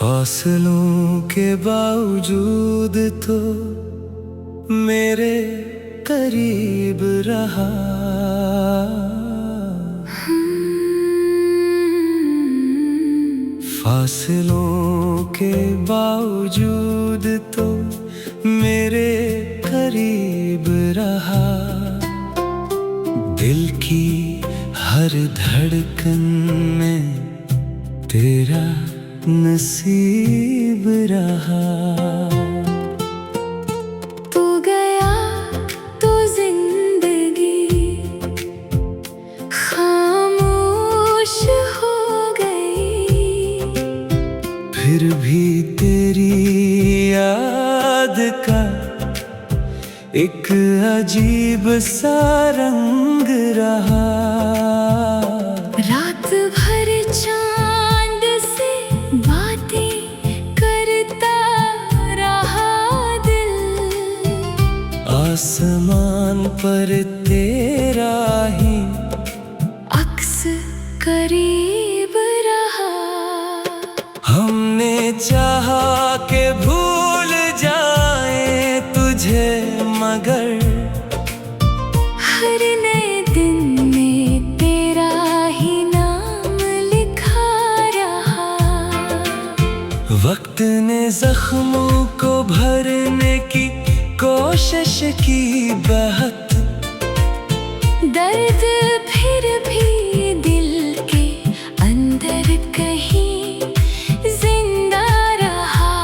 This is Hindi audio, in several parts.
फासलों के बावजूद तो मेरे करीब रहा। फासलों के बावजूद तो मेरे करीब रहा। दिल की हर धड़कन में तेरा नसीब रहा। तू गया तो जिंदगी खामोश हो गई, फिर भी तेरी याद का एक अजीब सा रंग रहा। रात भर चांद से बातें करता रहा दिल, आसमान पर तेरा ही अक्स करीब रहा। हमने चाहा के भूल जाए तुझे, मगर हर नए दिन में तेरा ही नाम लिखा रहा। वक्त ने जख्मों को भरने की कोशिश की बहुत, दर्द फिर भी दिल के अंदर कहीं जिंदा रहा।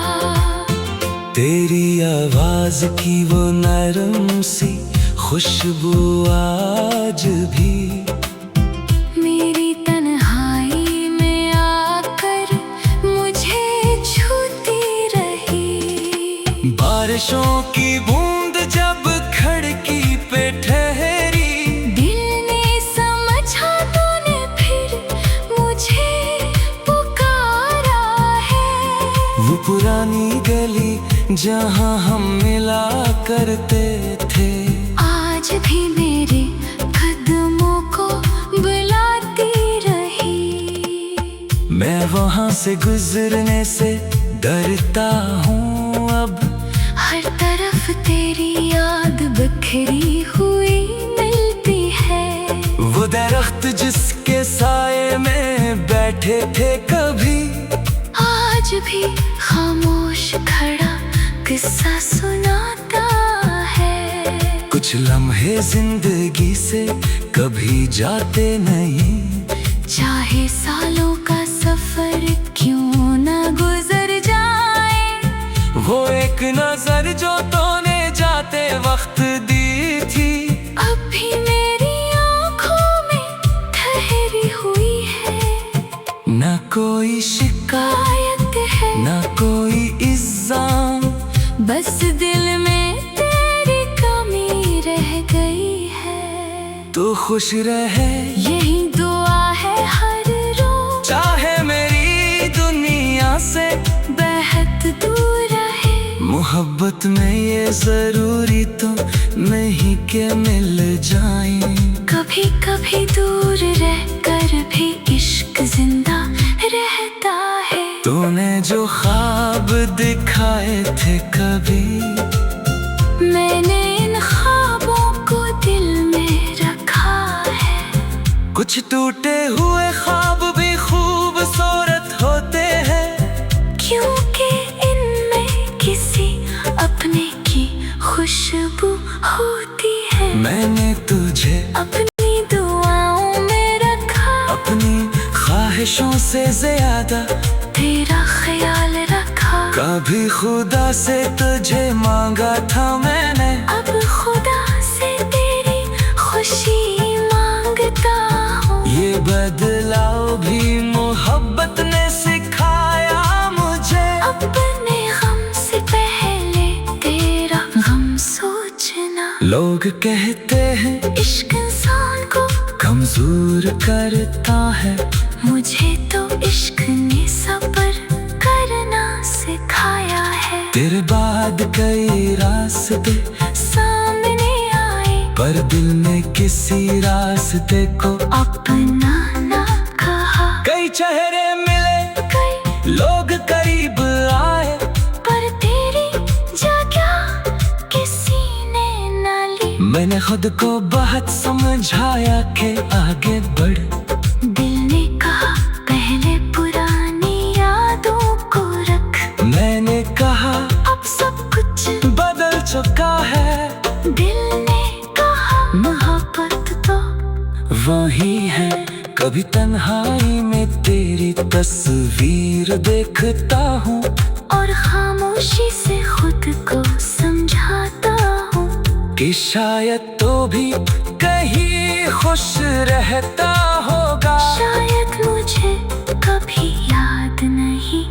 तेरी आवाज की वो नरम सी खुशबू आज भी मेरी तन्हाई में आकर मुझे छूती रही। बारिशों की बूंद जब खिड़की पे ठहरी, दिल ने समझा तूने फिर मुझे पुकारा है। वो पुरानी गली जहाँ हम मिला करते थे, आज भी मेरे कदमों को बुलाती रही। मैं वहाँ से गुजरने से डरता हूँ अब। हर तरफ तेरी याद बिखरी हुई मिलती है। वो दरख्त जिसके साए में बैठे थे कभी, आज भी खामोश खड़ा किस्सा सुनाता है। कुछ लम्हे जिंदगी से कभी जाते नहीं, चाहे सालों का सफर क्यों ना गुजर जाए। वो एक नजर जो तूने जाते वक्त दी थी, अब भी मेरी आँखों में ठहरी हुई है। न कोई शिकायत है न कोई इल्जाम, बस दिल में तेरी कमी रह गई है। तू खुश रहे यही दुआ है हर रोज, चाहे मेरी दुनिया से बेहद दूर रहे। मोहब्बत में ये जरूरी तो नहीं के मिल जाए। कभी कभी दूर रहकर भी इश्क जिंदा रहता है। तूने जो ख्वाब दिखाए थे कभी, मैंने इन ख्वाबों को दिल में रखा है। कुछ टूटे हुए ख्वाब भी खूबसूरत होते हैं, क्योंकि इनमें किसी अपने की खुशबू होती है। मैंने तुझे अपनी दुआओं में रखा, अपनी ख्वाहिशों से ज्यादा तेरा ख्याल रखा। कभी खुदा से तुझे मांगा था मैंने, अब खुदा से तेरी खुशी मांगता हूँ। ये बदलाव भी मोहब्बत ने सिखाया मुझे। अपने गम से पहले तेरा गम सोचना। लोग कहते हैं इश्क इंसान को कमजोर करता है, मुझे तो इश्क ने सब्र करना सिखाया है। तेरे बाद कई रास्ते सामने आए, पर दिल ने किसी रास्ते को अपना ना कहा। कई चेहरे मिले, कई लोग करीब खुद को बहुत समझाया कि आगे बढ़। दिल ने कहा पहले पुरानी यादों को रख। मैंने कहा अब सब कुछ बदल चुका है। दिल ने कहा मोहब्बत तो वही है। कभी तन्हाई में तेरी तस्वीर देखता हूँ और खामोशी से खुद को समझाता हूँ कि शायद तो भी कहीं खुश रहता होगा। शायद मुझे कभी याद नहीं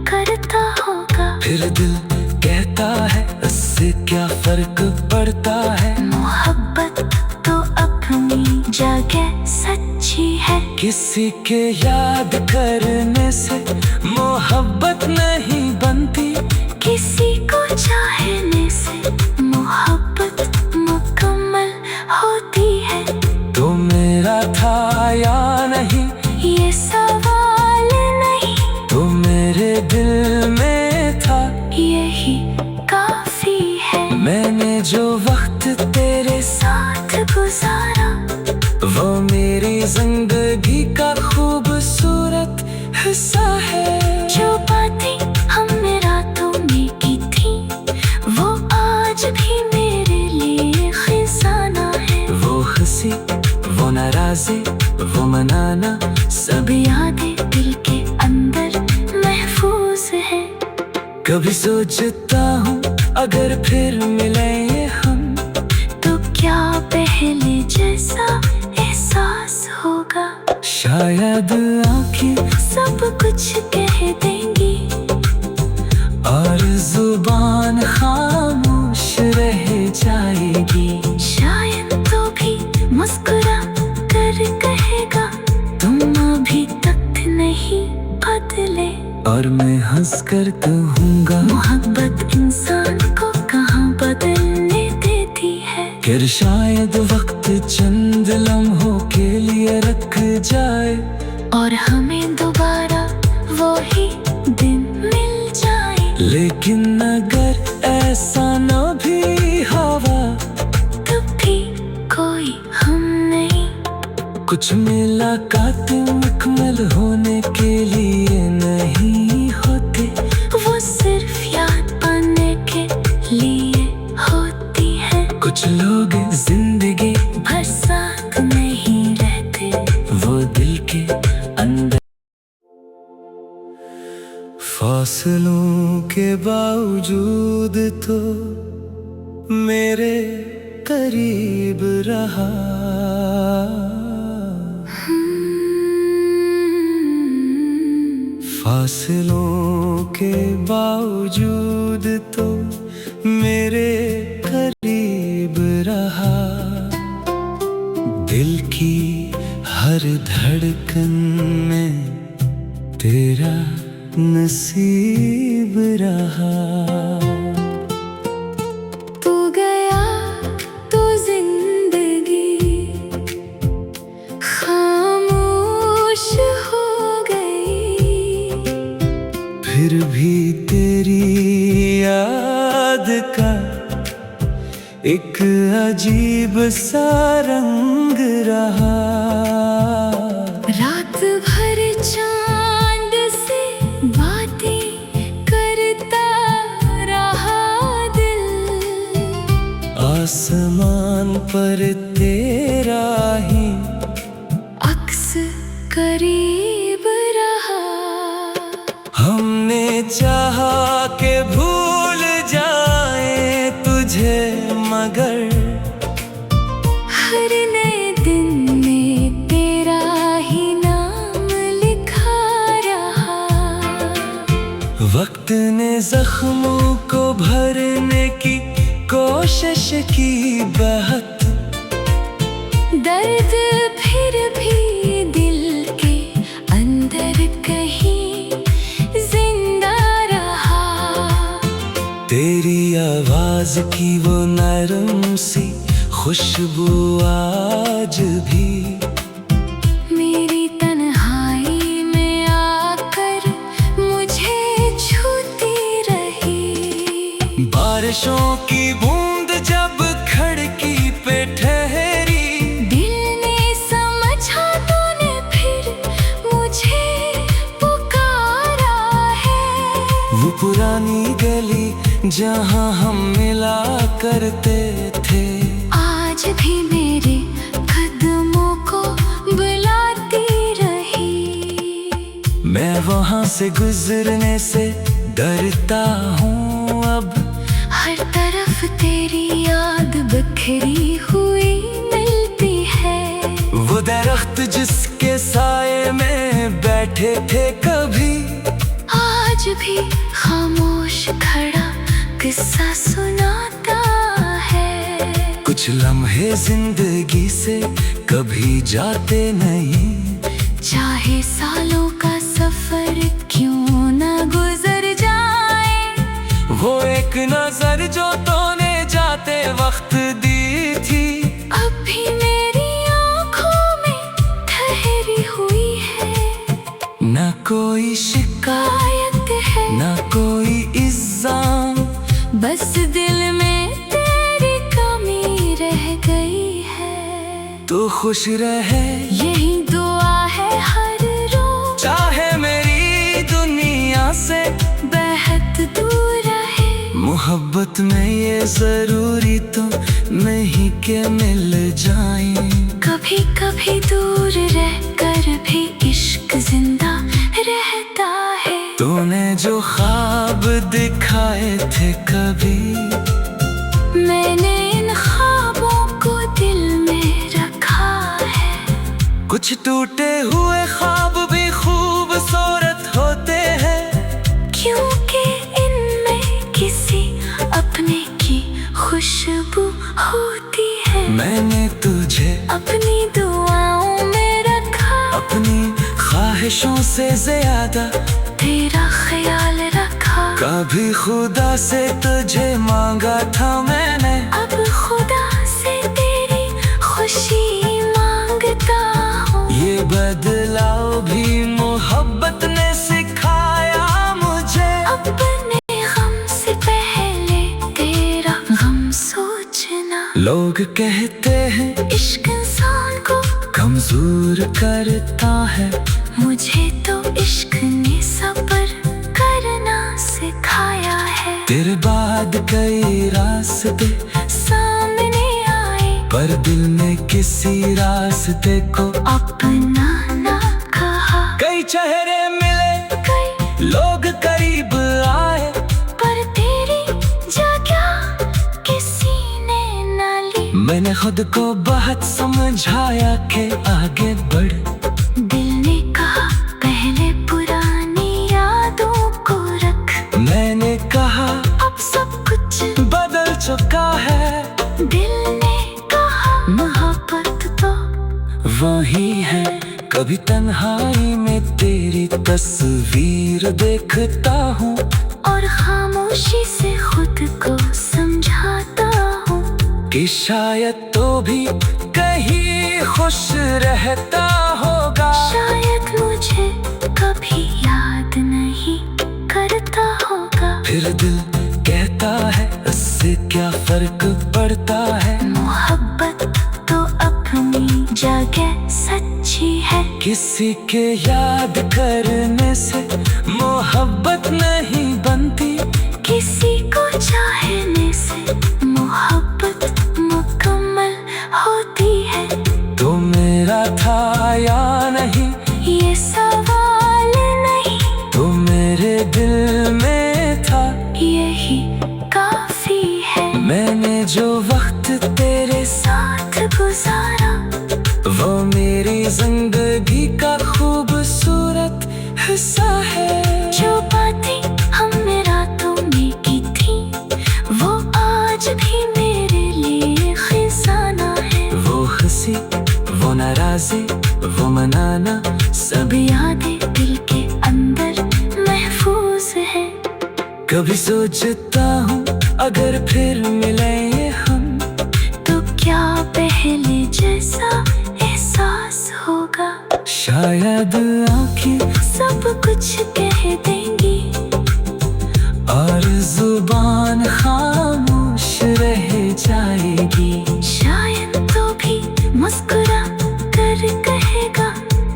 करता होगा। फिर दिल कहता है इससे क्या फर्क पड़ता है। मोहब्बत तो अपनी जगह सच्ची है। किसी के याद करने से मोहब्बत नहीं बनती। किसी को चाहने से मोहब्बत मुकम्मल होती है। तो मेरा था या नहीं ये सवाल नहीं, तो मेरे दिल में था यही काफी है। मैंने जो वक्त तेरे साथ गुजारा वो मेरी जिंदगी का खूबसूरत हिस्सा है। जो बातें हमने रातों में की थी वो आज भी मेरे लिए खजाना है। वो हंसी, वो नाराज़ी, वो मनाना, सब यादें दिल के अंदर महफूज है। कभी सोचता हूँ अगर फिर मिले हम तो क्या पहले जैसा एहसास होगा। शायद आँखें सब कुछ कह देंगी और जुबान खामोश रह जाएगी। शायद तो भी मुस्कुरा कर कहेगा तुम अभी तक नहीं बदले। और मैं हंस कर कहूँगा मोहब्बत इंसान को कहाँ बदलने देती है। फिर शायद वक्त चंद लम्हों के लिए रुक जाए और हमें दोबारा वो ही दिन मिल जाए। लेकिन अगर ऐसा न भी हवा तब भी कोई हम नहीं। कुछ मुलाकातें मुकम्मल होने के लिए नहीं होते। वो सिर्फ याद पाने के लिए होती है। कुछ लोग जिंदगी भर साथ नहीं रहते। वो दिल के अंदर फासलों के बावजूद तो मेरे करीब रहा। फासलों के बावजूद तो मेरे करीब रहा। दिल की हर धड़कन में तेरा नसीब रहा। तू गया तो जिंदगी खामोश हो गई। फिर भी तेरी याद का एक अजीब सा रंग रहा। रात भर चांद से बातें करता रहा दिल। आसमान पर तेरा ही अक्स करीब रहा। हमने चाहा के भूल जाए तुझे मगर हर नए दिन में तेरा ही नाम लिखा रहा। वक्त ने जख्मों को भरने की कोशिश की बहुत। दर्द फिर भी दिल के अंदर कहीं जिंदा रहा। तेरी आवाज की वो नरम सी खुशबू आज भी मेरी तन्हाई में आकर मुझे छूती रही। बारिशों की बूंद जब खिड़की पे ठहरी जहाँ हम मिला करते थे। आज भी मेरे कदमों को बुलाती रही। मैं वहाँ से गुजरने से डरता हूँ अब। हर तरफ तेरी याद बिखरी हुई मिलती है। वो दरख्त जिसके साए में बैठे थे कभी, आज भी खामोश खड़ा किस्सा सुनाता है। कुछ लम्हे जिंदगी से कभी जाते नहीं। चाहे सालों का सफर क्यों न गुजर जाए, वो एक नजर जो तूने जाते वक्त दी थी, अब भी मेरी आँखों में ठहरी हुई है। न कोई शिकायत है न कोई इल्जाम, बस दिल में तेरी कमी रह गई है। तू खुश रहे यही दुआ है हर रोज, चाहे मेरी दुनिया से बेहद दूर रहे। मोहब्बत में ये जरूरी तो नहीं के मिल जाए। कभी कभी दूर रह कर भी इश्क जिंदा रहता है। तूने जो ख्वाब दिखाए थे कभी, मैंने इन ख्वाबों को दिल में रखा है। कुछ टूटे हुए ख्वाब भी खूबसूरत होते हैं, क्योंकि इनमें किसी अपने की खुशबू होती है। मैंने तुझे अपनी दुआओं में रखा, अपनी ख्वाहिशों से ज्यादा तेरा ख्याल रखा। कभी खुदा से तुझे मांगा था मैंने, अब खुदा से तेरी खुशी मांगता हूँ। ये बदलाव भी मोहब्बत ने सिखाया मुझे। अपने गम से पहले तेरा गम सोचना। लोग कहते हैं इश्क इंसान को कमजोर करता है, मुझे तो इश्क ने सब्र करना सिखाया है। तेरे बाद कई रास्ते सामने आए, पर दिल ने किसी रास्ते को अपना ना कहा। कई चेहरे मिले, कई लोग करीब आए, पर तेरी जगह किसी ने ना ली। मैंने खुद को बहुत समझाया कि आगे बढ़। दिल ने कहा पहले पुरानी यादों को रख। मैंने कहा अब सब कुछ बदल चुका है। दिल ने कहा मोहब्बत तो वही है, कभी तन्हाई में तेरी तस्वीर देखता हूँ, और खामोशी से खुद को समझाता हूँ कि शायद तो भी कहीं खुश रहता होगा। शायद मुझे कभी याद नहीं करता होगा। फिर दिल कहता है उससे क्या फर्क पड़ता है। मोहब्बत तो अपनी जगह सच्ची है। किसी के याद करने से मोहब्बत नहीं बनती, किसी को चाहने से मोहब्बत मुकम्मल होती है। तो मेरा था या नहीं, ये सवाल नहीं, तो मेरे दिल में था, यही काफी है। मैंने जो वक्त तेरे साथ गुजारा वो मेरी जिंदगी का खूबसूरत हिस्सा है। जो बातें हमने रातों में की थी, वो आज भी मेरे लिए खजाना है। वो हंसी, वो नाराजी, वो मनाना, सब यादें दिल के अंदर महफूज है। कभी सोचता हूँ अगर फिर मिले हम, तो क्या पहले जैसा एहसास होगा। शायद आँखें सब कुछ कह देंगी, और जुबान खामोश रह जाएगी। शायद तो भी मुस्कुरा कर कहेगा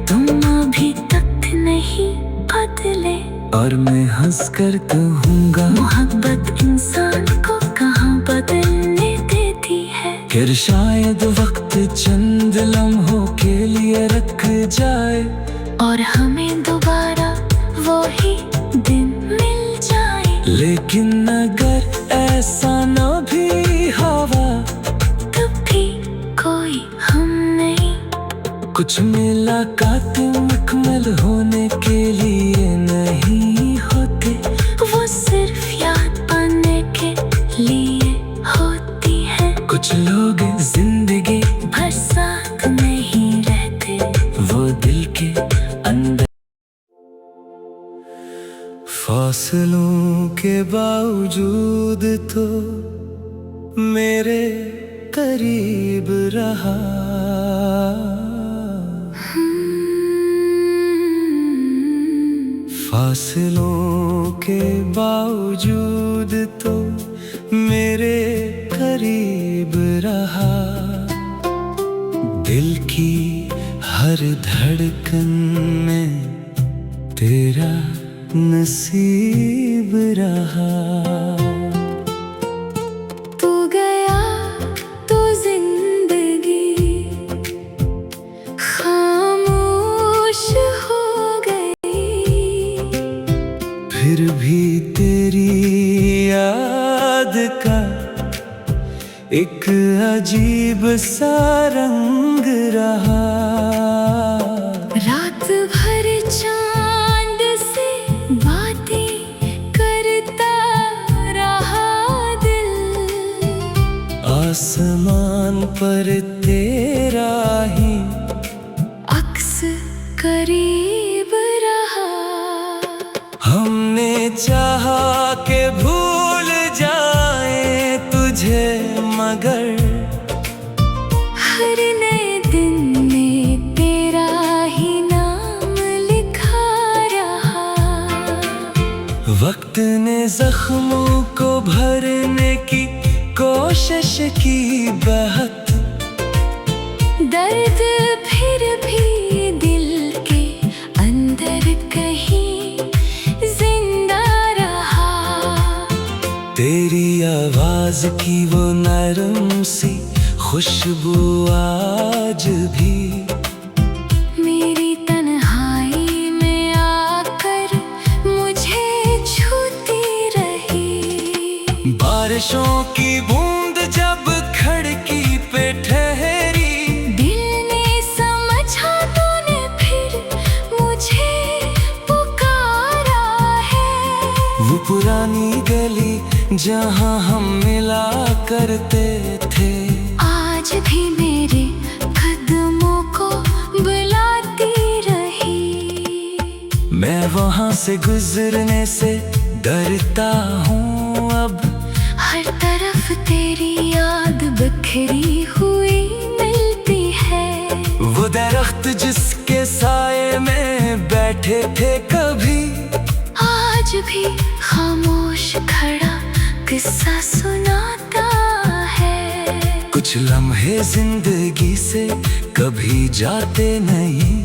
तुम अभी तक नहीं बदले। और मैं हंस कर कहूँगा मोहब्बत इंसान को कहाँ बदलने देती है। फिर शायद वक्त चंद लम्हों के लिए रख जाए और हमें दोबारा वो ही दिन मिल जाए। लेकिन अगर ऐसा न भी हवा तब भी कोई हम नहीं। कुछ मुलाकात मुकम्मल होने के लिए नहीं होते, वो सिर्फ याद पाने के लिए होती है। कुछ लोग जिंदगी भर साथ नहीं रहते, वो दिल के अंदर। फासलों के बावजूद तो मेरे करीब रहा। फासलों के बावजूद तो मेरे करीब रहा। दिल की हर धड़कन में तेरा नसीब रहा। तू गया तो जिंदगी खामोश हो गई। फिर भी तेरी याद का एक अजीब सा रंग रहा। रात भर चांद से बातें करता रहा दिल। आसमान पर तेरा ही अक्स करीब रहा। हमने चाहा के भूल जाए तुझे, मगर हर नए दिन में तेरा ही नाम लिखा रहा। वक्त ने जख्मों को भरने की कोशिश की बहुत। दर्द फिर भी दिल के अंदर कहीं जिंदा रहा। तेरी आवाज की वो नरम सी खुशबू आज भी मेरी तन्हाई में आकर मुझे छूती रही। बारिशों की बूंद जब खिड़की पे ठहरी, दिल ने समझा तूने फिर मुझे पुकारा है। वो पुरानी गली जहाँ हम मिला करते थे, आज भी मेरे कदमों को बुलाती रही। मैं वहाँ से गुजरने से डरता हूँ अब। हर तरफ तेरी याद बिखरी हुई मिलती है। वो दरख्त जिसके साए में बैठे थे कभी, आज भी खामोश खड़ा किस्सा सुनाता है। कुछ लम्हे जिंदगी से कभी जाते नहीं,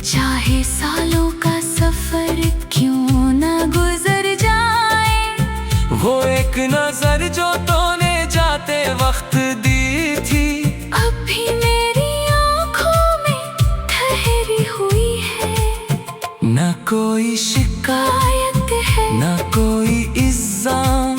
चाहे सालों का सफर क्यों न गुजर जाए। वो एक नजर जो तूने जाते वक्त दी थी, अब भी मेरी आँखों में ठहरी हुई है। न कोई शिकायत है न कोई इल्जाम,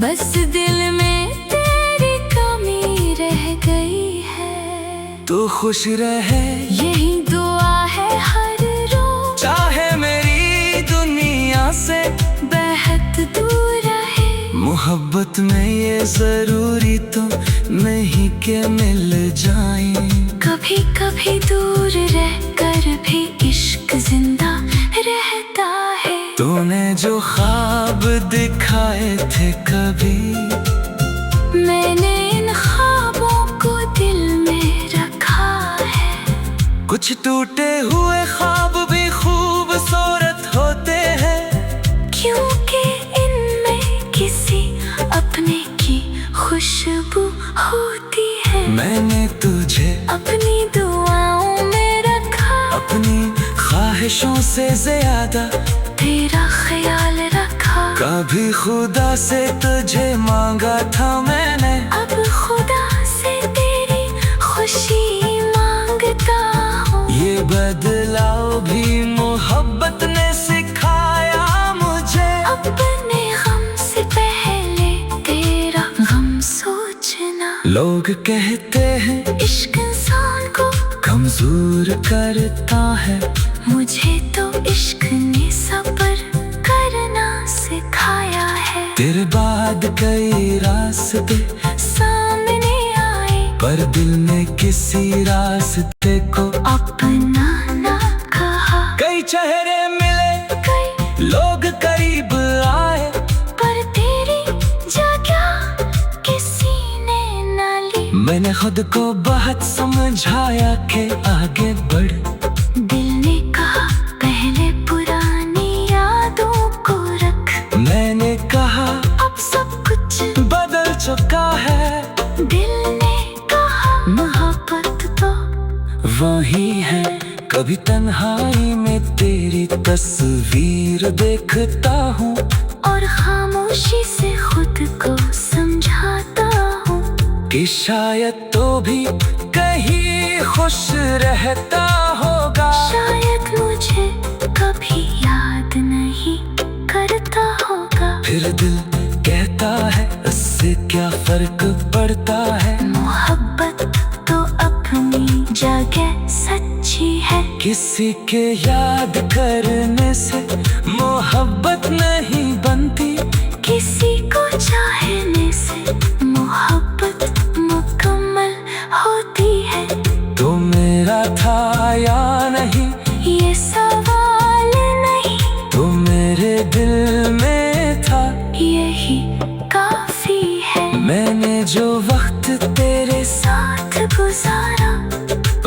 बस दिल में तेरी कमी रह गई है। तू खुश रहे यही दुआ है हर रोज, चाहे मेरी दुनिया से बेहद दूर रहे। मोहब्बत में ये जरूरी तो नहीं के मिल जाए। कभी कभी दूर रह कर भी इश्क जिंदा रहता है। तूने जो ख्वाब दिखाए थे कभी, मैंने इन ख्वाबों को दिल में रखा है। कुछ टूटे हुए ख्वाब भी खूबसूरत होते हैं, क्योंकि इनमें किसी अपने की खुशबू होती है। मैंने तुझे अपनी दुआओं में रखा, अपनी ख्वाहिशों से ज्यादा तेरा ख्याल रखा। कभी खुदा से तुझे मांगा था मैंने, अब खुदा से तेरी खुशी मांगता हूँ। ये बदलाव भी मोहब्बत ने सिखाया मुझे। अपने गम से पहले तेरा गम सोचना। लोग कहते हैं इश्क इंसान को कमजोर करता है, मुझे तो इश्क ने सब्र करना सिखाया है। तेरे बाद कई रास्ते सामने आए, पर दिल ने किसी रास्ते को अपना ना कहा। कई चेहरे मिले, कई लोग करीब आए, पर तेरी जगह किसी ने ना ली। मैंने खुद को बहुत समझाया कि आगे बढ़। दिल ने कहा पहले पुरानी यादों को रख। मैंने कहा अब सब कुछ बदल चुका है। दिल ने कहा मोहब्बत तो वही है। कभी तन्हाई में तेरी तस्वीर देखता हूँ, और खामोशी से खुद को समझाता हूँ कि शायद तो भी कहीं खुश रहता होगा। शायद मुझे कभी याद नहीं करता होगा। फिर दिल कहता है इससे क्या फर्क पड़ता है। मोहब्बत तो अपनी जगह सच्ची है। किसी के याद करने से मोहब्बत नहीं बनती, किसी को चाहने से मोहब्बत मुकम्मल होती है। तो मेरा था या नहीं ये सवाल नहीं, तो मेरे दिल में था, यही काफी है। मैंने जो वक्त तेरे साथ गुजारा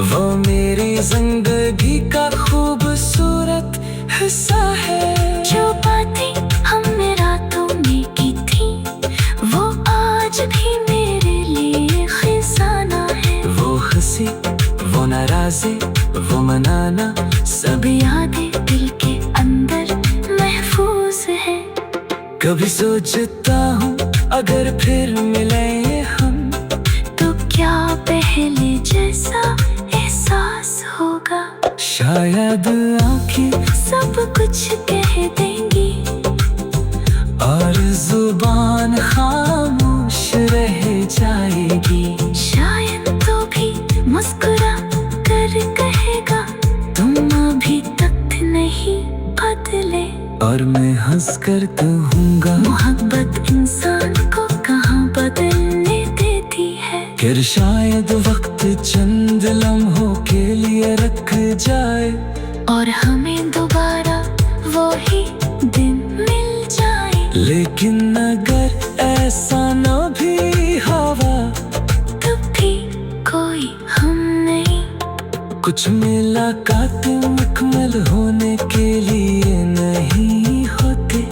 वो मेरी जिंदगी का खूबसूरत हिस्सा है। जो बातें हमने रातों में की थी, वो आज भी मेरे लिए खजाना है। वो हंसी, वो नाराज़ी, वो मनाना, सब यादें दिल के अंदर महफूज है। कभी सोचता हूँ अगर फिर मिले हम, तो क्या पहले जैसा एहसास होगा। शायद आँखें सब कुछ कह देंगी, और जुबान खामोश रह जाएगी। शायद तो भी मुस्कुरा कर कहेगा तुम अभी तक नहीं बदले। और मैं हंस कर कहूँगा मोहब्बत इंसान को कहाँ बदलने देती है। फिर शायद वक्त चंद लम्हों के लिए रख जाए, और हमें दोबारा वो ही दिन मिल जाए। लेकिन अगर ऐसा न भी हवा, तब भी कोई हम नहीं। कुछ मुलाकात मुकम्मल होने के लिए नहीं होते,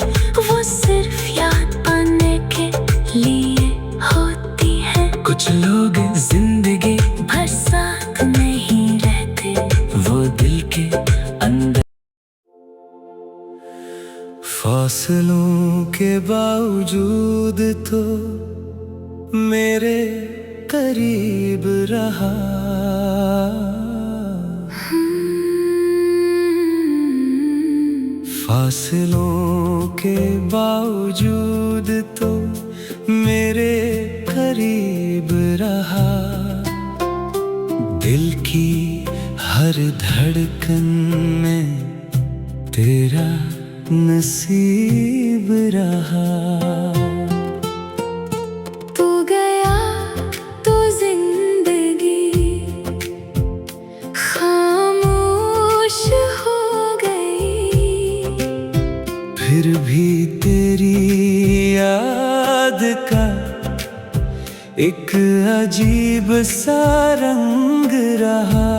वो सिर्फ याद पाने के लिए होती है। कुछ लोग जिंदगी भर साथ नहीं रहते, वो दिल के अंदर। फासलों के बावजूद तो मेरे करीब रहा। फासलों के बावजूद तो मेरे करीब रहा। दिल की हर धड़कन में तेरा नसीब रहा। तू गया तो जिंदगी खामोश हो गई। फिर भी तेरी याद का एक अजीब सा रंग रहा।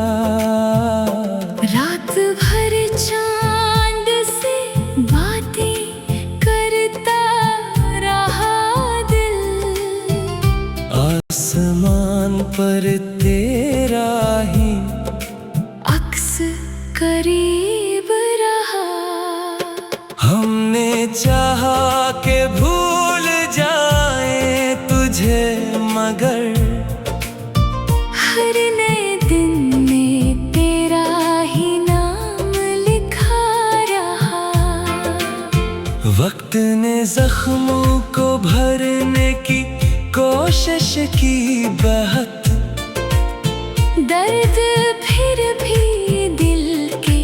रात भर चांद से बातें करता रहा दिल। आसमान पर तेरा ही अक्स करीब रहा। चाहा के भूल जाए तुझे, मगर हर नए दिन में तेरा ही नाम लिखा रहा। वक्त ने जख्मों को भरने की कोशिश की बहुत, दर्द फिर भी दिल के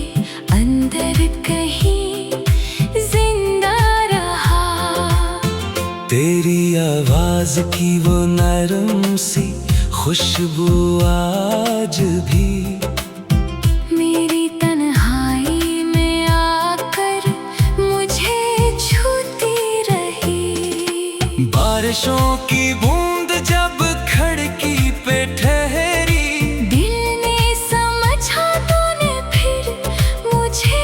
अंदर कहीं जिंदा रहा। तेरी आवाज की वो नरम सी खुशबू आज भी मेरी तन्हाई में आकर मुझे छूती रही। बारिशों की बूंद जब खिड़की पे ठहरी, दिल ने समझा तूने फिर मुझे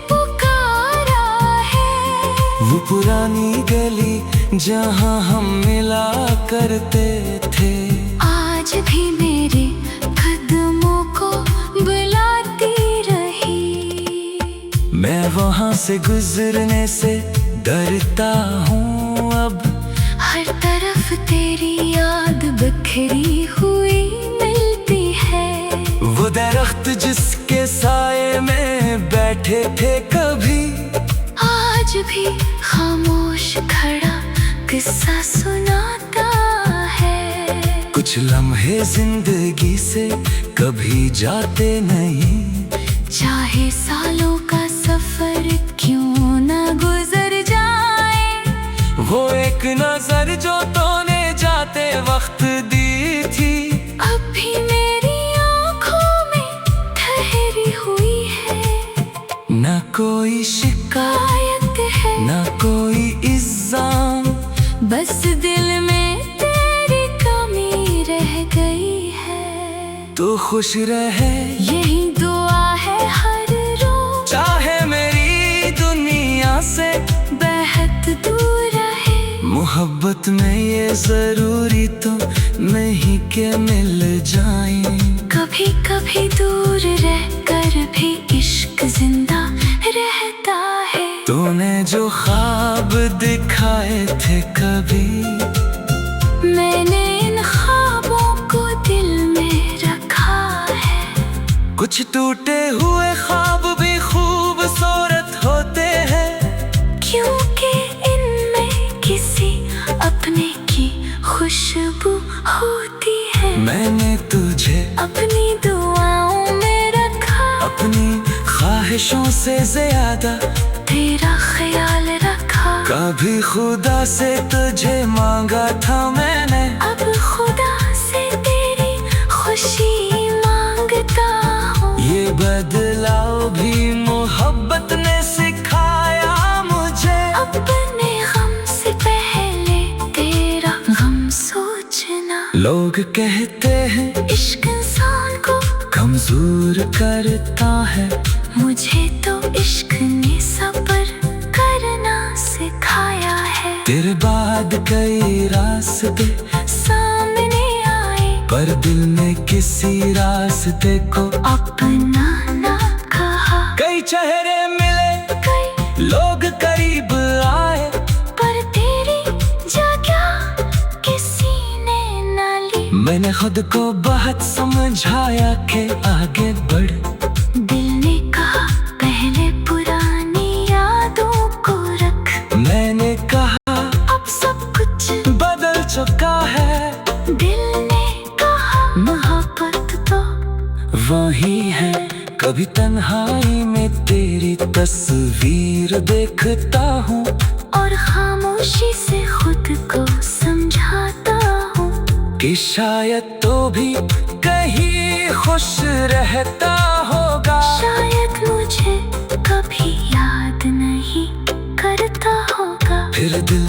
पुकारा है। वो पुरानी गली जहाँ हम मिला करते थे, आज भी मेरे कदमों को बुलाती रही। मैं वहाँ से गुजरने से डरता हूँ अब। हर तरफ तेरी याद बिखरी हुई मिलती है। वो दरख्त जिसके साए में बैठे थे कभी, आज भी खामोश खड़ा किस्सा सुनाता है। कुछ लम्हे जिंदगी से कभी जाते नहीं, चाहे सालों का सफर क्यों न गुजर जाए। वो एक नजर जो तूने जाते वक्त दी थी, अब भी मेरी आँखों में ठहरी हुई है। न कोई शिकायत है न कोई इल्जाम, बस दिल में तेरी कमी रह गई है। तो खुश रहे यही दुआ है हर रोज, चाहे मेरी दुनिया से बेहद दूर रहे। मोहब्बत में ये जरूरी तो नहीं के मिल जाए। कभी कभी दूर रह कर भी इश्क जिंदा रहता है। तूने जो ख्वाब दिखाए थे कभी, मैंने इन ख्वाबों को दिल में रखा है। कुछ टूटे हुए ख्वाब भी खूबसूरत होते हैं, क्योंकि इनमें किसी अपने की खुशबू होती है। मैंने तुझे अपनी दुआओं में रखा, अपनी ख्वाहिशों से ज्यादा तेरा ख्याल रखा। कभी खुदा से तुझे मांगा था मैंने, अब खुदा से तेरी खुशी मांगता हूँ। ये बदलाव भी मोहब्बत ने सिखाया मुझे। अपने गम से पहले तेरा गम सोचना। लोग कहते हैं इश्क इंसान को कमजोर करता है, मुझे तो इश्क ने सब्र करना सिखाया है। तेरे बाद कई रास्ते सामने आए, पर दिल ने किसी रास्ते को अपना ना कहा। कई चेहरे मिले, कई लोग करीब आए, पर तेरी जगह किसी ने ना ली। मैंने खुद को बहुत समझाया कि आगे बढ़। दिल ने कहा पहले पुरानी यादों को रख। मैंने कहा अब सब कुछ बदल चुका है। दिल ने कहा मोहब्बत तो वही है, कभी तन्हाई में तेरी तस्वीर देखता हूँ, और खामोशी से खुद को समझाता हूँ कि शायद तो भी कहीं खुश रहता होगा। शायद मुझे कभी याद नहीं करता होगा। फिर दिल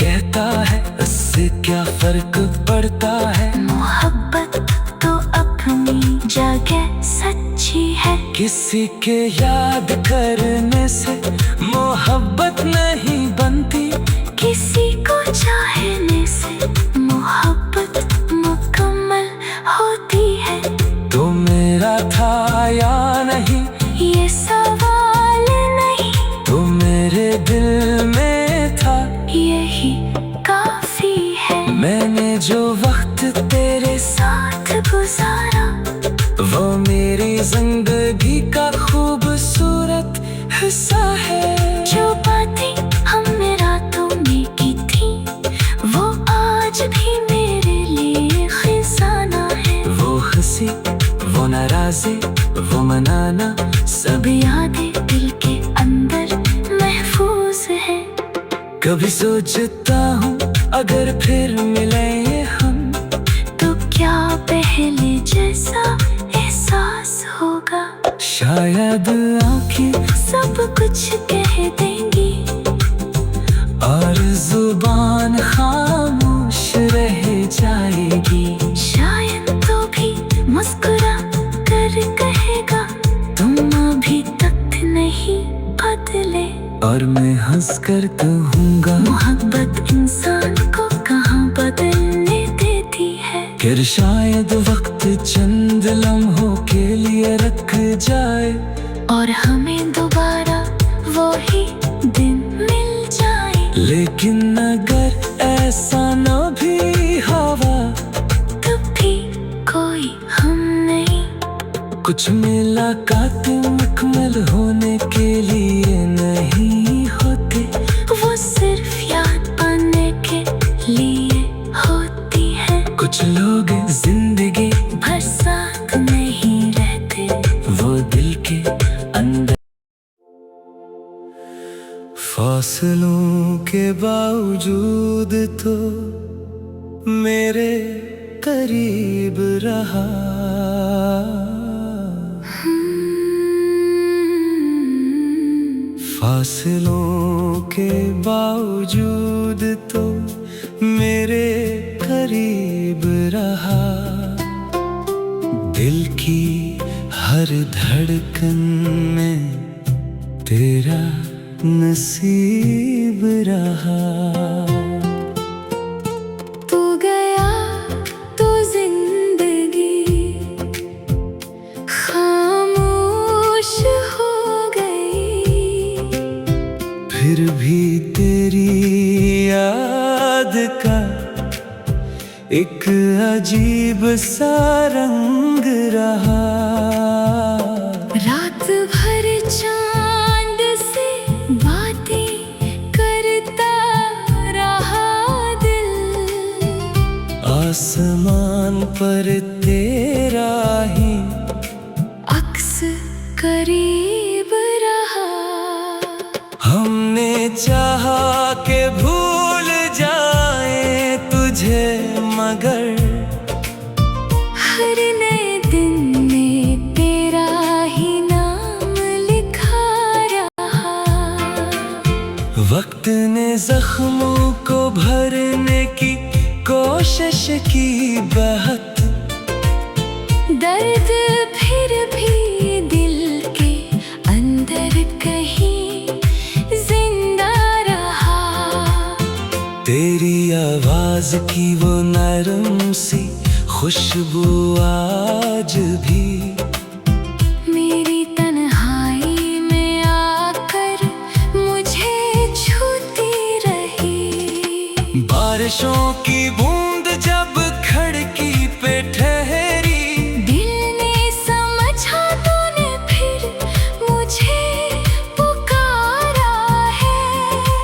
कहता है इससे क्या फर्क पड़ता है। मोहब्बत तो अपनी जगह सच्ची है। किसी के याद करने से मोहब्बत नहीं बनती, किसी को चाहने से मोहब्बत मुकम्मल होती है। तो मेरा था या नहीं ये सवाल नहीं, तो मेरे दिल में राज़े वो मनाना, सब यादें दिल के अंदर महफूज है। कभी सोचता हूँ अगर फिर मिले हम, तो क्या पहले जैसा एहसास होगा। शायद आँखें सब कुछ कह देंगी और जुबान खामोश रह जाएगी। शायद तो भी मुस्कुरा कर कहेगा, तुम अभी तक नहीं बदले। और मैं हंस कर कहूँगा, मोहब्बत इंसान को कहाँ बदलने देती है। फिर शायद वक्त चंद लम्हों के लिए रुक जाए, और हमें दोबारा वो ही दिन मिल जाए। लेकिन अगर ऐसा न भी हवा, तब भी कोई हम नहीं। कुछ मुलाकातें मुकम्मल होने के लिए नहीं होते, वो सिर्फ याद पाने के लिए होती है। कुछ लोग जिंदगी भर साथ नहीं रहते, वो दिल के अंदर। फासलों के बावजूद तो मेरे करीब रहा। फासलों के बावजूद तो मेरे करीब रहा। दिल की हर धड़कन में तेरा नसीब रहा। तू गया तो जिंदगी खामोश हो गई। फिर भी तेरी याद का एक अजीब सा रंग रहा। रात भर चांद से बातें करता रहा दिल। आसमान पर तेरा ही अक्स करीब रहा। हमने चाहा के भूल जाए तुझे, मगर हर नए दिन में तेरा ही नाम लिखा रहा। वक्त ने जख्मों को भरने की कोशिश की बहुत, दर्द फिर भी दिल के अंदर कहीं जिंदा रहा। तेरी आवाज की वो नरम सी खुशबू आज भी मेरी तन्हाई में आकर मुझे छूती रही। बारिशों की बूंद जब खिड़की पे ठहरी, दिल ने समझा तूने फिर मुझे पुकारा है।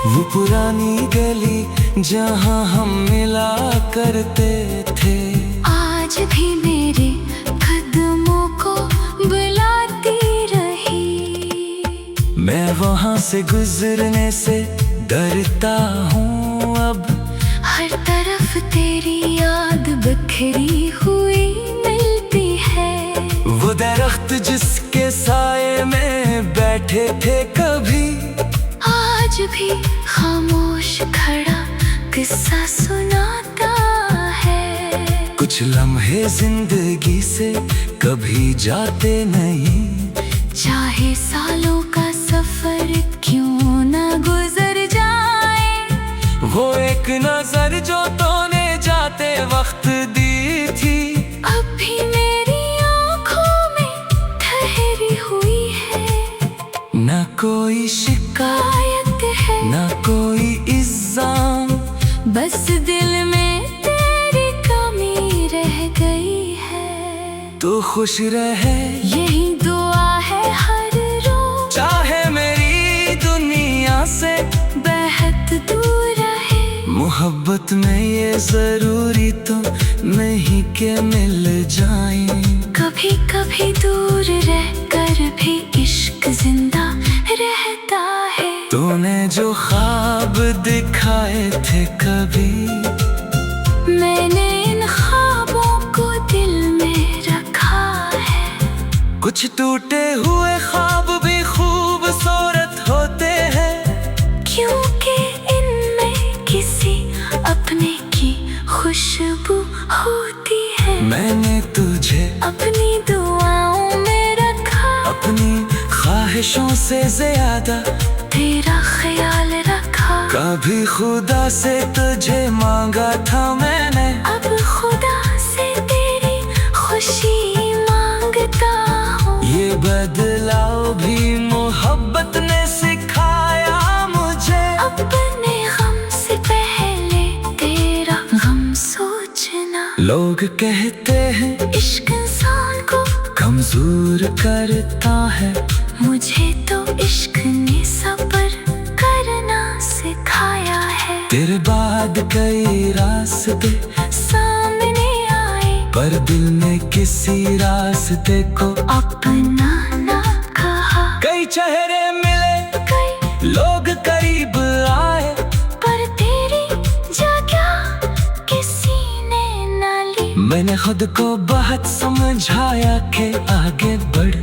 वो पुरानी गली जहाँ हम मिला करते थे, आज भी मेरे कदमों को बुलाती रही। मैं वहाँ से गुजरने से डरता हूँ अब। हर तरफ तेरी याद बिखरी हुई मिलती है। वो दरख्त जिसके साए में बैठे थे कभी, आज भी खामोश खड़ा किस्सा सुनाता है। कुछ लम्हे जिंदगी से कभी जाते नहीं, चाहे सालों का सफर क्यों ना गुजर जाए। वो एक नजर जो तूने जाते वक्त दी थी, अब भी मेरी आँखों में ठहरी हुई है। न कोई शिकायत है न कोई इल्जाम, बस दिल में तेरी कमी रह गई है। तो खुश रहे यही दुआ है हर रोज, चाहे मेरी दुनिया से बेहद दूर रहे। मोहब्बत में ये जरूरी तो नहीं के मिल जाए। कभी कभी दूर रहकर भी इश्क जिंदा रहता है। तूने जो ख्वाब दिखाए थे कभी, मैंने इन ख्वाबों को दिल में रखा है। कुछ टूटे हुए ख्वाब भी खूबसूरत होते हैं, क्योंकि इनमें किसी अपने की खुशबू होती है। मैंने तुझे अपनी दुआओं में रखा, अपनी ख्वाहिशों से ज्यादा तेरा ख्याल रखा। कभी खुदा से तुझे मांगा था मैंने, अब खुदा से तेरी खुशी मांगता हूँ। ये बदलाव भी मोहब्बत ने सिखाया मुझे। अपने गम से पहले तेरा गम सोचना। लोग कहते हैं इश्क इंसान को कमजोर करता है, मुझे तो इश्क ने सब्र करना सिखाया है। तेरे बाद कई रास्ते सामने आए, पर दिल ने किसी रास्ते को अपना ना कहा। कई चेहरे मिले, कई लोग करीब आए, पर तेरी जगह किसी ने न ली। मैंने खुद को बहुत समझाया कि आगे बढ़।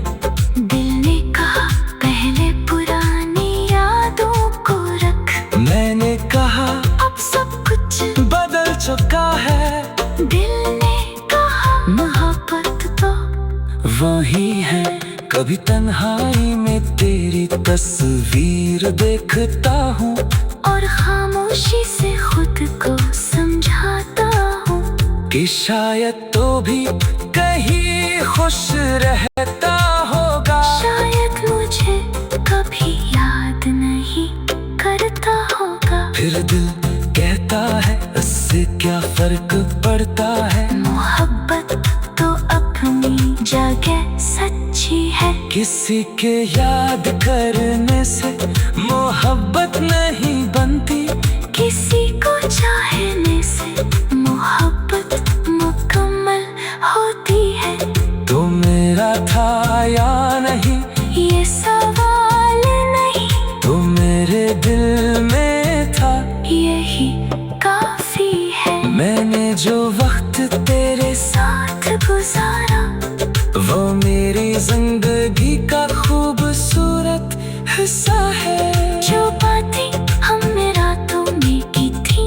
दिल ने कहा पहले पुरानी यादों को रख। मैंने कहा अब सब कुछ बदल चुका है। दिल ने कहा मोहब्बत तो वही है, कभी तन्हाई में तेरी तस्वीर देखता हूँ, और खामोशी से खुद को समझाता हूँ कि शायद तो भी कहीं खुश रहता होगा। शायद मुझे कभी याद नहीं करता होगा। फिर दिल कहता है इससे क्या फर्क पड़ता है। मोहब्बत तो अपनी जगह सच्ची है। किसी के याद करने से मोहब्बत नहीं बनती, किसी को चाहने से मोहब्बत मुकम्मल होती है। तो मेरा था या नहीं, ये सवाल नहीं, तो मेरे दिल में था, यही काफी है। मैंने जो वक्त तेरे साथ गुजारा वो मेरी जिंदगी का खूबसूरत हिस्सा है। जो बातें हमने रातों में की थी,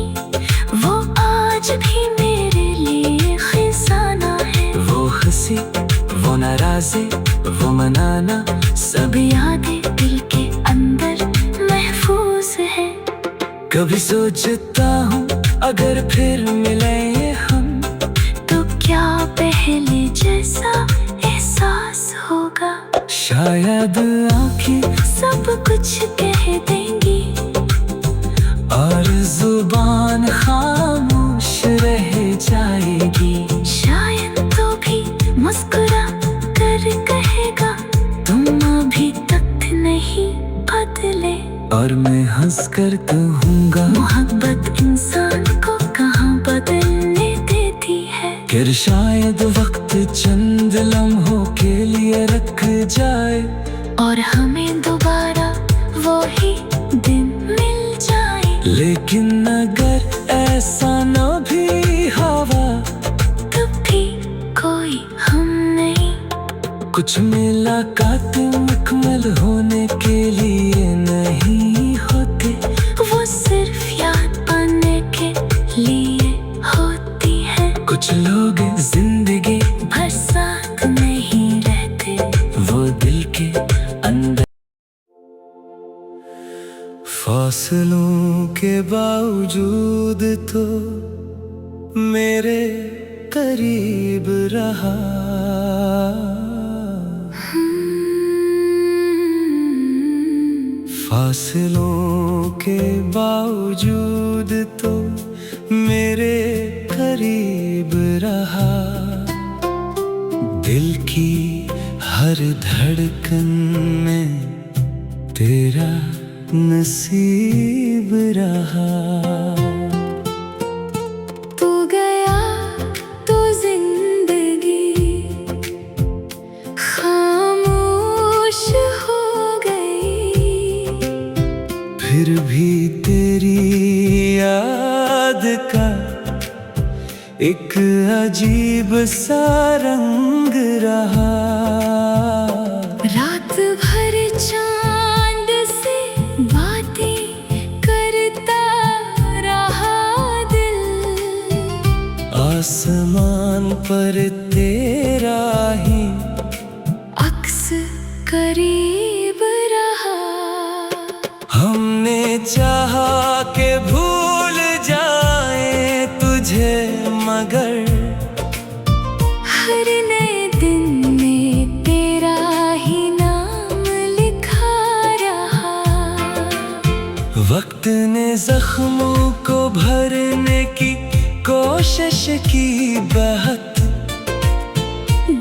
वो आज भी मेरे लिए खजाना है। वो हंसी, वो नाराज़ी, वो मनाना, सब यादें दिल के अंदर महफूज है। कभी सोचता हूँ अगर फिर मिले हम, तो क्या पहले जैसा एहसास होगा। शायद आँखें सब कुछ कह देंगी, और जुबान खामोश रह जाएगी। शायद तो भी मुस्कुरा कर कहेगा तुम अभी तक नहीं बदले। और मैं हंस कर कहूँगा मोहब्बत इंसान को कहाँ बदलने देती है। फिर शायद वक्त चंद लम्हों के लिए रख जाए, और हमें दोबारा वो ही दिन मिल जाए। लेकिन अगर ऐसा न भी हवा, तब भी कोई हम नहीं। कुछ मुलाकात मुकम्मल होने के लिए नहीं होते, वो सिर्फ याद पाने के लिए होती है। कुछ लोग जिंदगी भर साथ नहीं रहते, वो दिल के अंदर। फासलों के बावजूद तो मेरे करीब रहा, फासलों के बावजूद तो मेरे करीब रहा। दिल की हर धड़कन में तेरा नसीब रहा। तू गया तो जिंदगी फिर भी तेरी याद का एक अजीब सा रंग रहा। रात भर चांद से बातें करता रहा दिल, आसमान पर तेरा ही अक्स करीब रहा। हमने चाहा के भूल जाए तुझे, मगर हर नए दिन में तेरा ही नाम लिखा रहा। वक्त ने जख्मों को भरने की कोशिश की बहुत,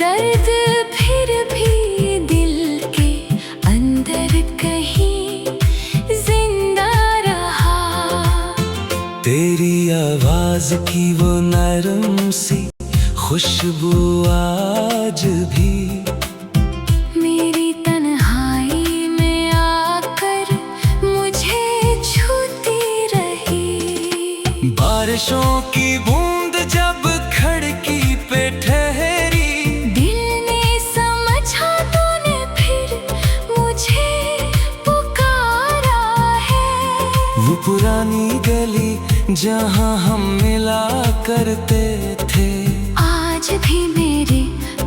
दर्द फिर भी दिल के अंदर कहीं जिंदा रहा। तेरी आवाज की वो नरम सी खुशबू आज भी मेरी तन्हाई में आकर मुझे छूती रही। बारिशों की बूंद जब खिड़की पे ठहरी, दिल ने समझा तूने फिर मुझे पुकारा है। वो पुरानी गली जहाँ हम मिला करते थे, आज भी मेरे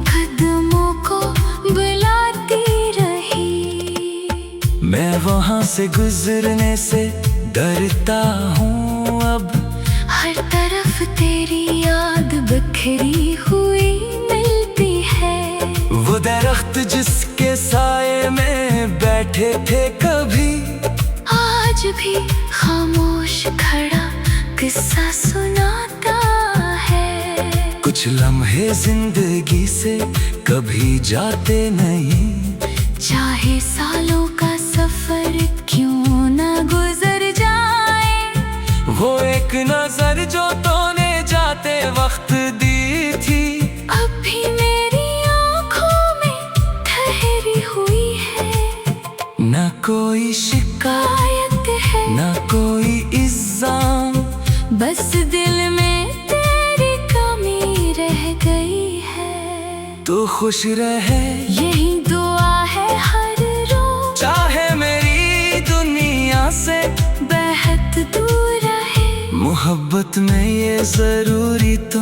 कदमों को बुलाती रही। मैं वहाँ से गुजरने से डरता हूँ अब। हर तरफ तेरी याद बिखरी हुई मिलती है। वो दरख्त जिसके साए में बैठे थे कभी, आज भी खामोश खड़ा किस्सा सुनाता है। कुछ लम्हे जिंदगी से कभी जाते नहीं, चाहे सालों का सफर क्यों ना गुजर जाए। वो एक नजर जो तूने जाते वक्त दी थी, अब भी मेरी आंखों में ठहरी हुई है। न कोई शिकायत है न कोई इल्जाम, बस दिल में तेरी कमी रह गई है। तू खुश रहे यही दुआ है हर रोज, चाहे मेरी दुनिया से बेहद दूर रहे। मोहब्बत में ये जरूरी तो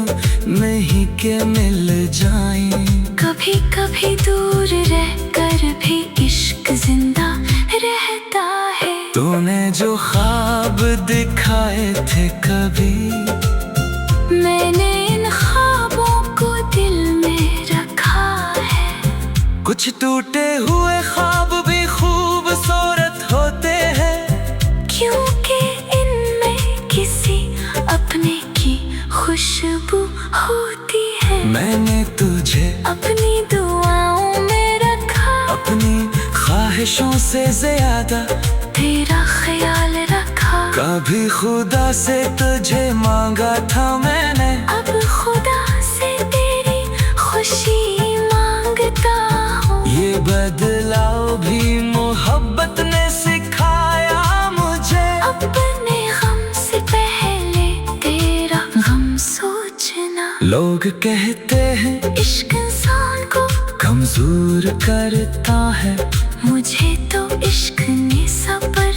नहीं के मिल जाए। कभी कभी दूर रह कर भी इश्क जिंदा रहता है। तूने जो ख्वाब दिखाए थे कभी, मैंने इन ख्वाबों को दिल में रखा है। कुछ टूटे हुए ख्वाब भी खूबसूरत होते हैं, क्योंकि इनमें किसी अपने की खुशबू होती है। मैंने तुझे अपनी दुआओं में रखा, अपनी ख्वाहिशों से ज्यादा तेरा ख्याल रखा। कभी खुदा से तुझे मांगा था मैंने, अब खुदा से तेरी खुशी मांगता हूँ। ये बदलाव भी मोहब्बत ने सिखाया मुझे। अपने गम से पहले तेरा गम सोचना। लोग कहते हैं इश्क इंसान को कमजोर करता है, मुझे तो इश्क ने सब्र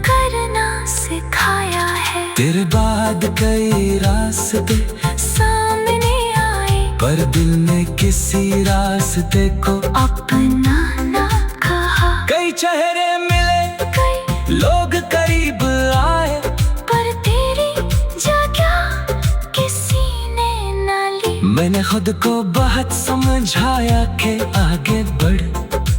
करना सिखाया है। तेरे बाद कई रास्ते सामने आए, पर दिल ने किसी रास्ते को अपना ना कहा। कई चेहरे मिले, कई लोग करीब आए, पर तेरी जगह किसी ने ना ली। मैंने खुद को बहुत समझाया कि आगे बढ़।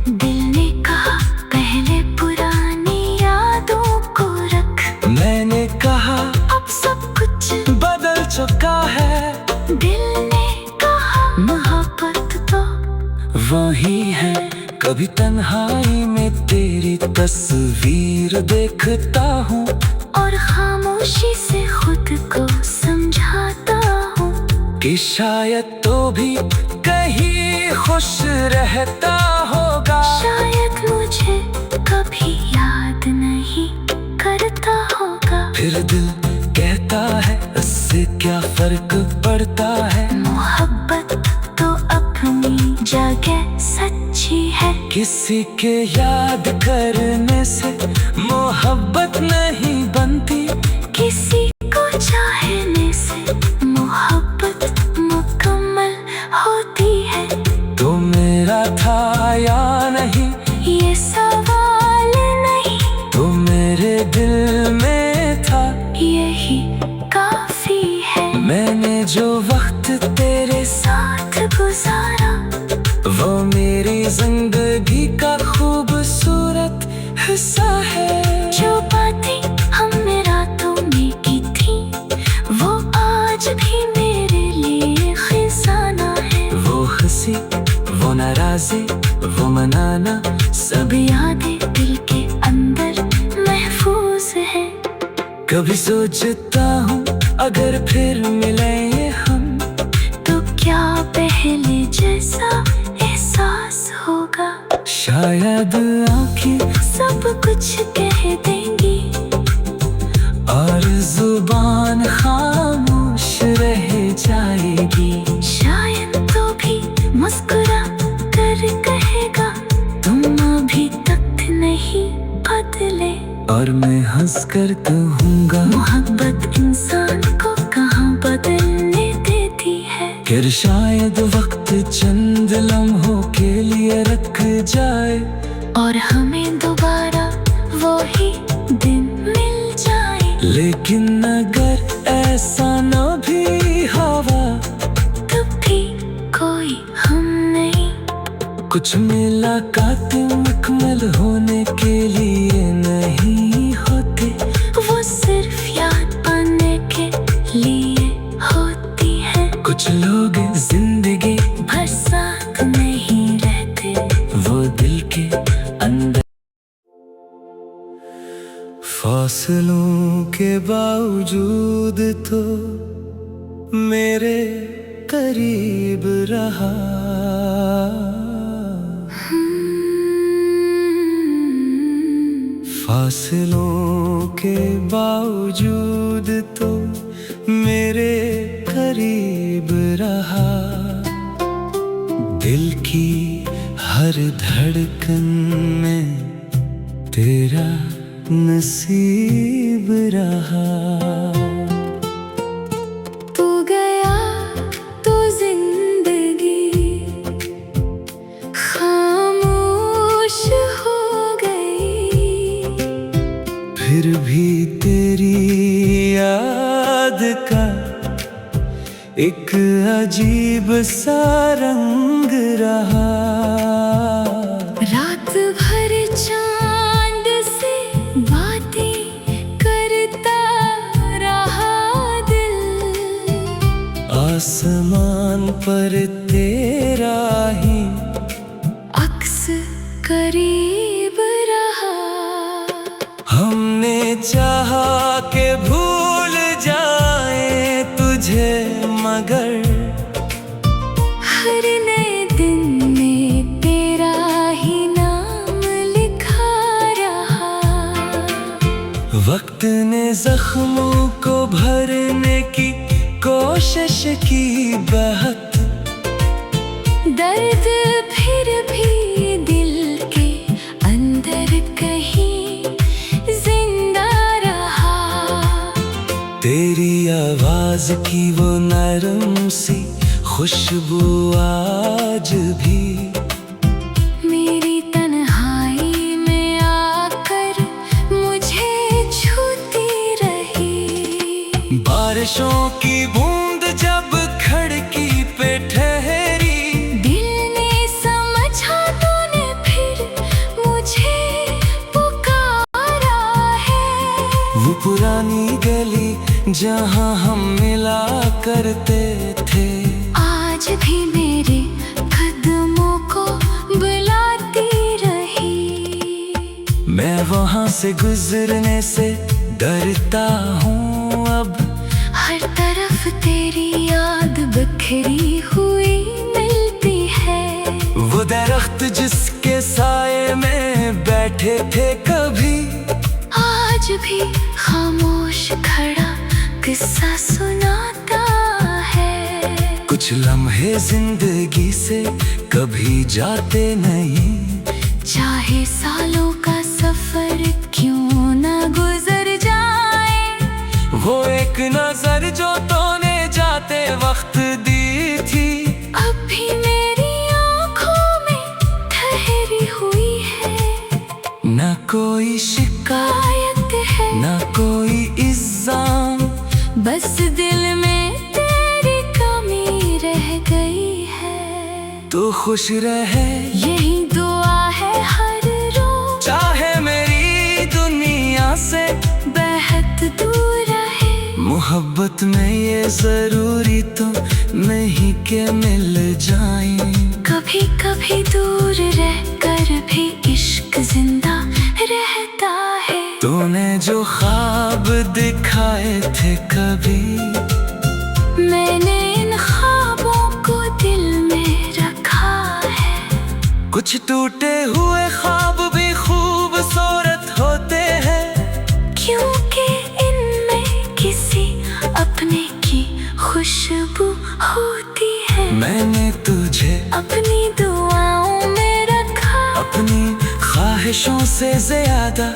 दिल ने कहा पहले पुरानी यादों को रख। मैंने कहा अब सब कुछ बदल चुका है। दिल ने कहा मोहब्बत तो वही है, कभी तन्हाई में तेरी तस्वीर देखता हूँ, और खामोशी से खुद को समझाता हूँ कि शायद तो भी कहीं खुश रहता होगा। शायद मुझे कभी याद नहीं करता। फिर दिल कहता है इससे क्या फर्क पड़ता है। मोहब्बत तो अपनी जगह सच्ची है। किसी के याद करने से मोहब्बत नहीं बनती, किसी को चाहने से मोहब्बत मुकम्मल होती है। तो मेरा था या नहीं ये सवाल नहीं, तो मेरे दिल में था यही काफी है। मैंने जो वक्त तेरे साथ गुजारा वो मेरी जिंदगी का खूबसूरत हिस्सा है। जो बातें हमने रातों में की थी वो आज भी मेरे लिए खजाना है। वो हंसी, वो नाराज़ी, वो मनाना, सब यादें दिल के अंदर महफूज है। कभी सोचता हूँ अगर फिर मिलें हम, तो क्या पहले जैसा एहसास होगा। शायद आँखें सब कुछ कह देंगी और जुबान खामोश रह जाएगी। शायद तो भी मुस्कुरा कर कहेगा तुम अभी तक नहीं बदले। और मैं हंस कर कहूँगा मोहब्बत इंसान को कहाँ बदलने देती है। फिर शायद वक्त चंद लम्हों के लिए रख जाए और हमें दोबारा वो ही दिन मिल जाए। लेकिन अगर ऐसा न भी हवा, तब भी कोई हम नहीं। कुछ मुलाकातें मुकम्मल होने के लिए नहीं होते, वो सिर्फ याद पाने के लिए होती है। कुछ लोग जिंदगी भर साथ नहीं रहते, वो दिल के अंदर। फासलों के बावजूद तो मेरे करीब रहा। फासलों के बावजूद तो मेरे करीब रहा। दिल की हर धड़कन में तेरा नसीब रहा। तू गया तो जिंदगी खामोश हो गई। फिर भी तेरी याद का एक अजीब सा रंग रहा। रात भर चांद से बातें करता रहा दिल। आसमान पर तेरा ही अक्स करीब रहा। हमने चाहा के भूल जाए तुझे, मगर हर नए दिन में तेरा ही नाम लिखा रहा। वक्त ने जख्मों को भरने की कोशिश की बहुत, दर्द फिर भी दिल के अंदर कहीं जिंदा रहा। तेरी आवाज की वो नरम सी खुशबू आज भी मेरी तन्हाई में आकर मुझे छूती रही। बारिशों की बूंद जब खिड़की पे ठहरी, दिल ने समझा तूने फिर मुझे पुकारा है। वो पुरानी गली जहाँ हम मिला करते थे, आज भी मेरे कदमों को बुलाती रही। मैं वहाँ से गुजरने से डरता हूँ अब। हर तरफ तेरी याद बिखरी हुई मिलती है। वो दरख्त जिसके साए में बैठे थे कभी, आज आज भी खामोश खड़ा किस्सा सुनाता है। कुछ लम्हे जिंदगी से कभी जाते नहीं, चाहे सालों का सफर क्यों न गुजर जाए। वो एक नजर जो तूने जाते वक्त दी थी, अब भी मेरी आँखों में ठहरी हुई है। न कोई शिकायत है न कोई इल्जाम, बस दिल में तेरी कमी रह गई है। तू खुश रहे यही दुआ है हर रोज, चाहे मेरी दुनिया से बेहद दूर रहे। मोहब्बत में ये जरूरी तो नहीं के मिल जाए। कभी कभी दूर रह कर भी इश्क जिंदा रहता है। तूने जो ख्वाब दिखाए थे कभी, मैंने इन ख्वाबों को दिल में रखा है। कुछ टूटे हुए ख्वाब भी खूबसूरत होते हैं, क्योंकि इनमें किसी अपने की खुशबू होती है। मैंने तुझे अपनी दुआओं में रखा, अपनी ख्वाहिशों से ज्यादा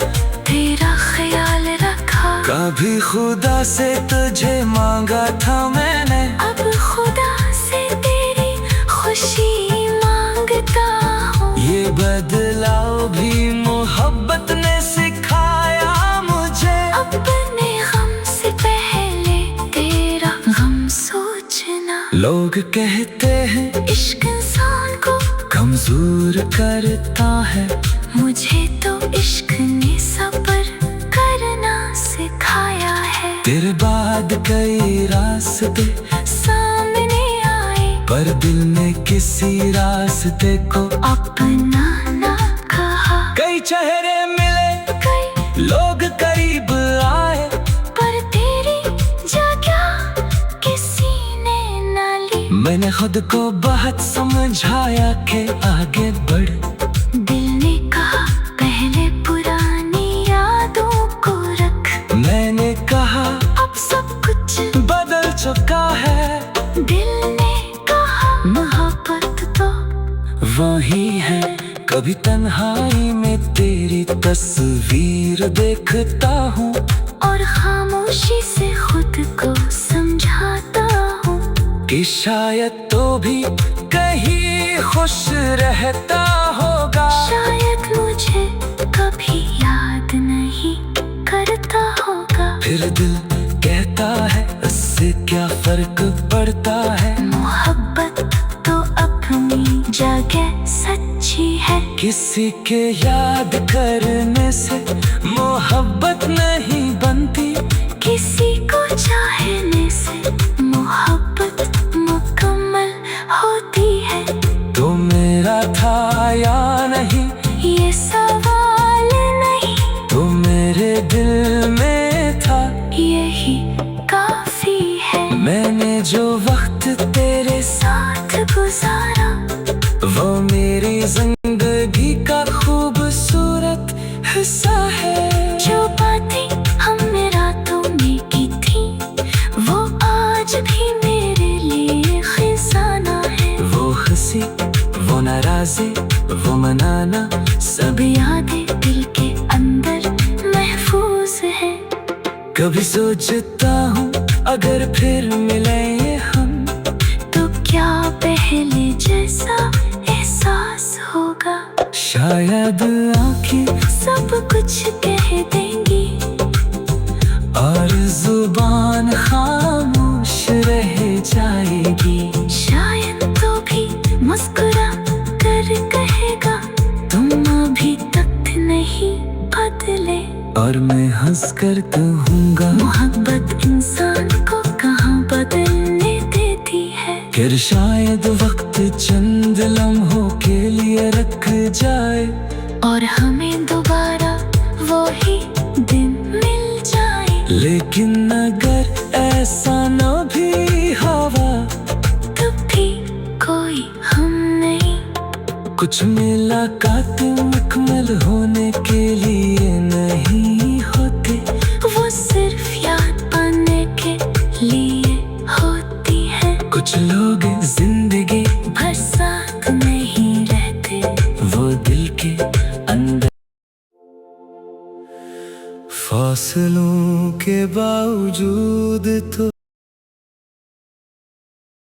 तेरा ख्याल रखा। कभी खुदा से तुझे मांगा था मैंने, अब खुदा से तेरी खुशी मांगता हूँ। ये बदलाव भी मोहब्बत ने सिखाया मुझे। अपने गम से पहले तेरा गम सोचना। लोग कहते हैं इश्क इंसान को कमजोर करता है, मुझे तो इश्क ने सब्र करना सिखाया है। तेरे बाद कई रास्ते सामने आए, पर दिल ने किसी रास्ते को अपना ना कहा। कई चेहरे मिले, कई लोग करीब आए, पर तेरी जगह किसी ने ना ली। मैंने खुद को बहुत समझाया कि आगे बढ़। दिल ने कहा पहले पुरानी यादों को रख। मैंने कहा अब सब कुछ बदल चुका है। दिल ने कहा मोहब्बत तो वही है, कभी तन्हाई में तेरी तस्वीर देखता हूँ, और खामोशी से खुद को समझाता हूँ कि शायद तो भी कहीं खुश रहता होगा। शायद मुझे कभी याद नहीं करता होगा। फिर दिल कहता है इससे क्या फर्क पड़ता है। मोहब्बत तो अपनी जगह सच्ची है। किसी के याद करने से मोहब्बत नहीं बनती, किसी को चाहने से मोहब्बत मुकम्मल होती है। तो मेरा था या नहीं ये सवाल नहीं, तो मेरे दिल में था, यही काफी है। मैंने जो वक्त तेरे साथ गुजारा वो मेरी जिंदगी का खूबसूरत हिस्सा है। जो बातें हमने रातों में की थी, वो आज भी मेरे लिए खजाना है। वो हंसी, वो नाराज़ी, वो मनाना, सब यादें दिल के अंदर महफूज है। कभी सोचता हूँ अगर फिर मिले हम, तो क्या पहले जैसा एहसास होगा। शायद आँखें सब कुछ कह देंगी, और जुबान खामोश रह जाएगी। शायद तो भी मुस्कुरा कर कहेगा तुम अभी तक नहीं बदले। और मैं हंस कर कहूँगा मोहब्बत इंसान को कहाँ बदलने देती है। फिर शायद वक्त चंद लम्हों के लिए रख जाए, और हमें दोबारा वो ही दिन मिल जाए। लेकिन अगर ऐसा न भी हवा, तब भी कोई हम नहीं। कुछ मुलाकातें मुकम्मल होने के लिए नहीं होते। सिर्फ याद आने के लिए होती है। कुछ लोग जिंदगी भर साथ नहीं रहते, वो दिल के अंदर। फासलों के बावजूद तो